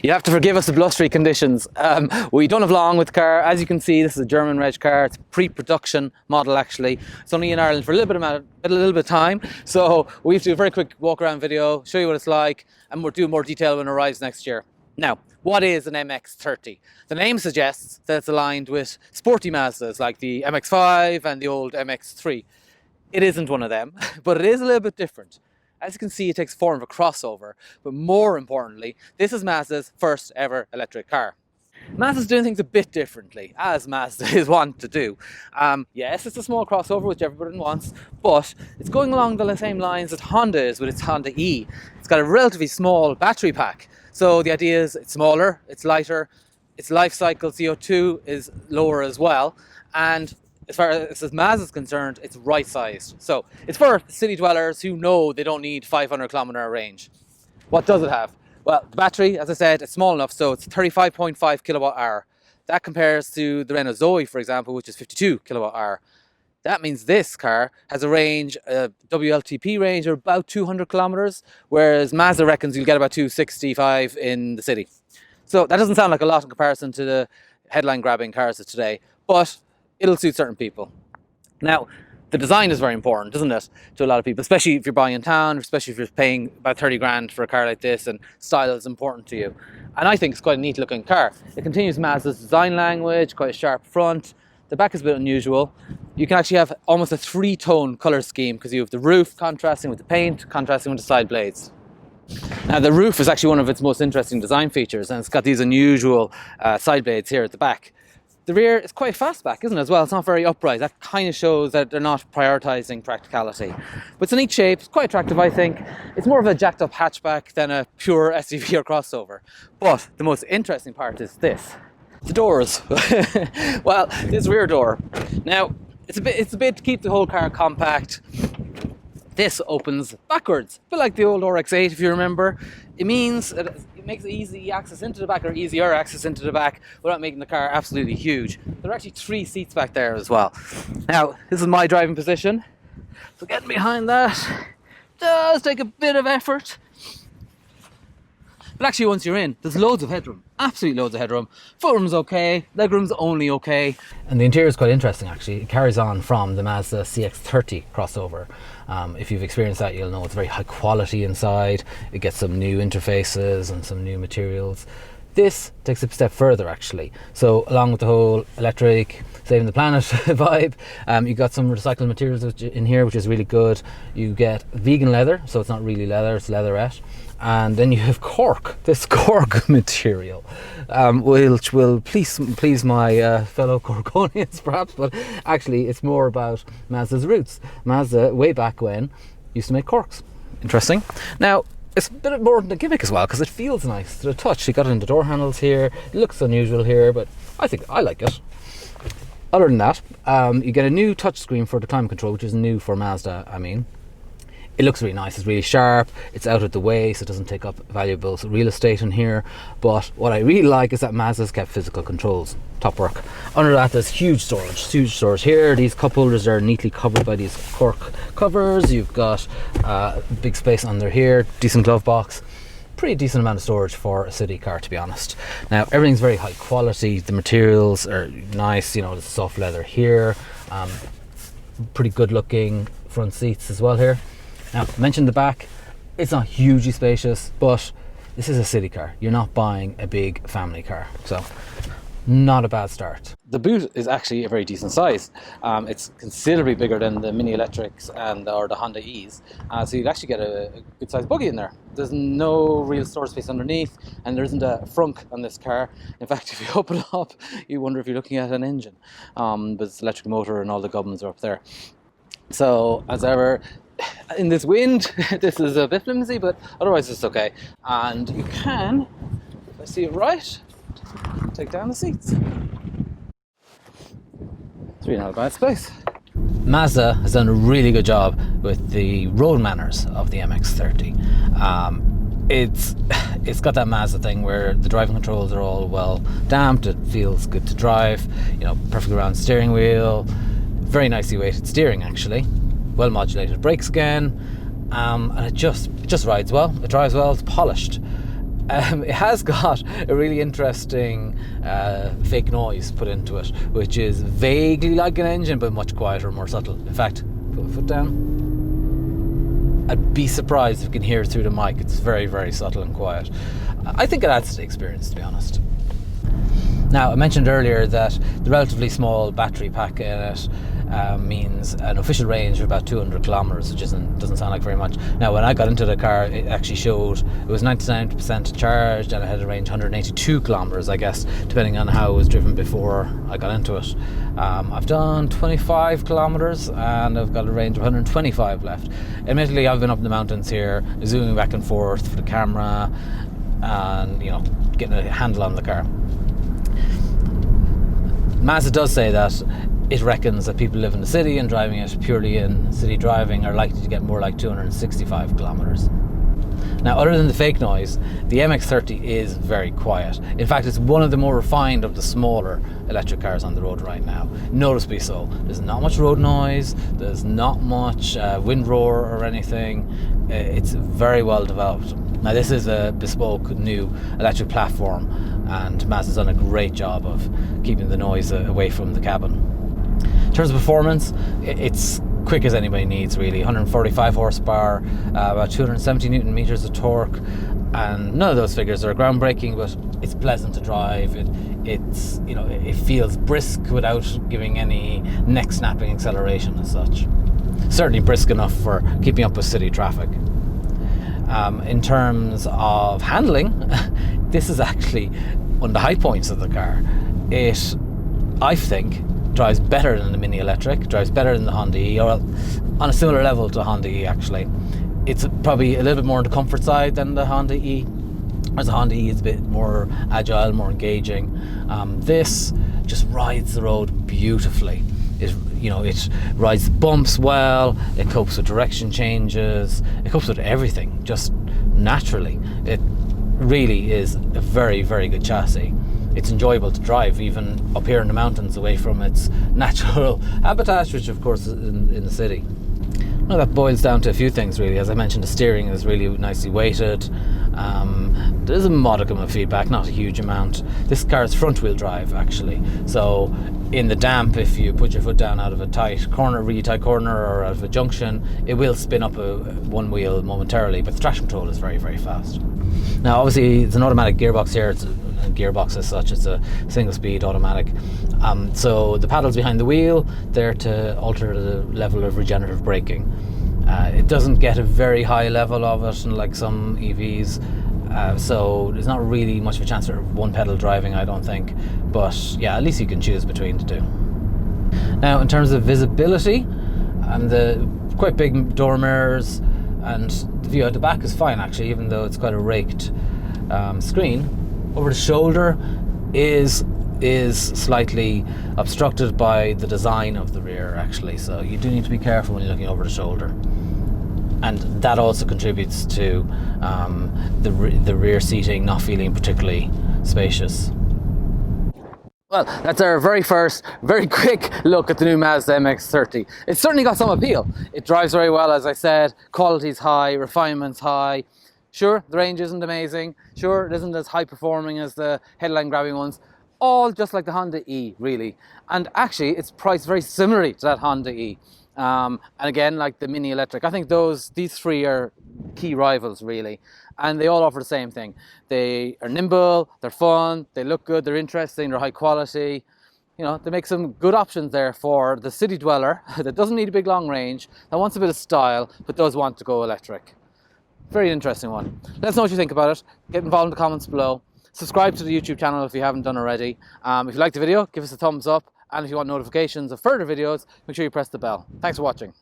You have to forgive us the blustery conditions. We don't have long with the car. As you can see, this is a German reg car. It's a pre-production model actually. It's only in Ireland for a little bit of time. So we have to do a very quick walk around video, show you what it's like, and we'll do more detail when it arrives next year. Now, what is an MX-30? The name suggests that it's aligned with sporty Mazdas like the MX-5 and the old MX-3. It isn't one of them, but it is a little bit different. As you can see, it takes form of a crossover, but more importantly, this is Mazda's first ever electric car. Mazda's doing things a bit differently, as Mazda is wont to do. Yes, it's a small crossover, which everybody wants, but it's going along the same lines that Honda is with its Honda E. It's got a relatively small battery pack, so the idea is it's smaller, it's lighter, its life cycle CO2 is lower as well, and as far as Mazda's concerned, it's right sized. So it's for city dwellers who know they don't need 500 kilometer range. What does it have? Well, the battery, as I said, it's small enough, so it's 35.5 kilowatt hour. That compares to the Renault Zoe, for example, which is 52 kilowatt hour. That means this car has a range, a WLTP range of about 200 kilometers, whereas Mazda reckons you'll get about 265 in the city. So that doesn't sound like a lot in comparison to the headline grabbing cars of today, but it'll suit certain people. Now, the design is very important, isn't it, to a lot of people, especially if you're buying in town, especially if you're paying about 30 grand for a car like this, and style is important to you. And I think it's quite a neat looking car. It continues Mazda's design language, quite a sharp front. The back is a bit unusual. You can actually have almost a 3-tone color scheme because you have the roof contrasting with the paint, contrasting with the side blades. Now, the roof is actually one of its most interesting design features, and it's got these unusual side blades here at the back. The rear is quite fastback, isn't it, as well? It's not very upright. That kind of shows that they're not prioritising practicality. But it's a neat shape. It's quite attractive, I think. It's more of a jacked-up hatchback than a pure SUV or crossover. But the most interesting part is this. The doors. Well, this rear door. Now, it's a bit to keep the whole car compact. This opens backwards, a bit like the old RX-8, if you remember. It means that it makes easy access into the back, or easier access into the back, without making the car absolutely huge. There are actually 3 seats back there as well. Now, this is my driving position, so getting behind that does take a bit of effort. But actually, once you're in, there's loads of headroom. Absolutely loads of headroom. Footroom's okay, legroom's only okay. And the interior is quite interesting, actually. It carries on from the Mazda CX-30 crossover. If you've experienced that, you'll know it's very high quality inside. It gets some new interfaces and some new materials. This takes it a step further, actually. So along with the whole electric, saving the planet vibe, you got some recycled materials in here, which is really good. You get vegan leather, so it's not really leather, it's leatherette. And then you have cork, this cork material, which will please my fellow Corkonians perhaps, but actually it's more about Mazda's roots. Mazda, way back when, used to make corks. Interesting. Now, it's a bit more than a gimmick as well, because it feels nice to the touch. You got it in the door handles here. It looks unusual here, but I think I like it. Other than that, you get a new touchscreen for the climate control, which is new for Mazda, I mean. It looks really nice, it's really sharp, it's out of the way, so it doesn't take up valuable real estate in here. But what I really like is that Mazda's kept physical controls. Top work. Under that, there's huge storage here. These cup holders are neatly covered by these cork covers. You've got big space under here, decent glove box. Pretty decent amount of storage for a city car, to be honest. Now, everything's very high quality. The materials are nice, you know, there's soft leather here. Pretty good looking front seats as well here. Now, I mentioned the back. It's not hugely spacious, but this is a city car. You're not buying a big family car, so not a bad start. The boot is actually a very decent size. It's considerably bigger than the Mini Electrics or the Honda E's, so you'd actually get a good sized buggy in there. There's no real storage space underneath, and there isn't a frunk on this car. In fact, if you open it up, you wonder if you're looking at an engine, but it's electric motor and all the gubbins are up there. So, as ever, in this wind, this is a bit flimsy, but otherwise it's okay. And you can, if I see it right, take down the seats. It's really not a bad space. Mazda has done a really good job with the road manners of the MX-30. It's got that Mazda thing where the driving controls are all well damped. It feels good to drive. You know, perfectly round steering wheel, very nicely weighted steering actually. Well modulated brakes again, and it just rides well. It drives well. It's polished. It has got a really interesting fake noise put into it, which is vaguely like an engine but much quieter, more subtle. In fact, put a foot down. I'd be surprised if you can hear it through the mic. It's very, very subtle and quiet. I think it adds to the experience, to be honest. Now, I mentioned earlier that the relatively small battery pack in it means an official range of about 200 kilometers, which doesn't sound like very much. Now, when I got into the car, it actually showed it was 99% charged and it had a range of 182 kilometers, I guess, depending on how it was driven before I got into it. I've done 25 kilometers and I've got a range of 125 left. Admittedly, I've been up in the mountains here, zooming back and forth for the camera and, you know, getting a handle on the car. Mazda does say that it reckons that people live in the city and driving it purely in city driving are likely to get more like 265 kilometers. Now, other than the fake noise, the MX-30 is very quiet. In fact, it's one of the more refined of the smaller electric cars on the road right now, noticeably so. There's not much road noise, there's not much wind roar or anything. It's very well developed. Now, this is a bespoke new electric platform, and Mazda's done a great job of keeping the noise away from the cabin. In terms of performance, it's quick as anybody needs, really. 145 horsepower, about 270 newton meters of torque, and none of those figures are groundbreaking, but it's pleasant to drive. It's you know, it feels brisk without giving any neck snapping acceleration as such. Certainly brisk enough for keeping up with city traffic. In terms of handling, this is actually one of the high points of the car. It, I think, drives better than the Mini Electric, drives better than the Honda E, or on a similar level to Honda E actually. It's probably a little bit more on the comfort side than the Honda E, whereas the Honda E is a bit more agile, more engaging. This just rides the road beautifully. It rides bumps well, it copes with direction changes, it copes with everything, just naturally. It really is a very, very good chassis. It's enjoyable to drive, even up here in the mountains, away from its natural habitat, which of course is in the city. Well, that boils down to a few things really. As I mentioned, the steering is really nicely weighted. There's a modicum of feedback, not a huge amount. This car is front wheel drive actually, so in the damp, if you put your foot down out of a really tight corner or out of a junction, it will spin up one wheel momentarily, but the traction control is very, very fast. Now obviously it's an automatic gearbox here. It's a gearbox as such, it's a single speed automatic. So the paddles behind the wheel, they're to alter the level of regenerative braking. It doesn't get a very high level of it like some EVs, so there's not really much of a chance for one pedal driving, I don't think, but yeah, at least you can choose between the two. Now in terms of visibility, the quite big door mirrors and the view at the back is fine actually, even though it's quite a raked screen. Over the shoulder is slightly obstructed by the design of the rear actually, so you do need to be careful when you're looking over the shoulder, and that also contributes to the rear seating not feeling particularly spacious. Well, that's our very first, very quick look at the new Mazda MX-30. It's certainly got some appeal. It drives very well, as I said, quality's high, refinement's high. Sure, the range isn't amazing. Sure, it isn't as high performing as the headline grabbing ones. All just like the Honda E, really. And actually, it's priced very similarly to that Honda E. And again, like the Mini Electric. I think these three are key rivals, really. And they all offer the same thing. They are nimble, they're fun, they look good, they're interesting, they're high quality. You know, they make some good options there for the city dweller that doesn't need a big long range, that wants a bit of style, but does want to go electric. Very interesting one. Let us know what you think about it. Get involved in the comments below. Subscribe to the YouTube channel if you haven't done already. If you liked the video, give us a thumbs up. And if you want notifications of further videos, make sure you press the bell. Thanks for watching.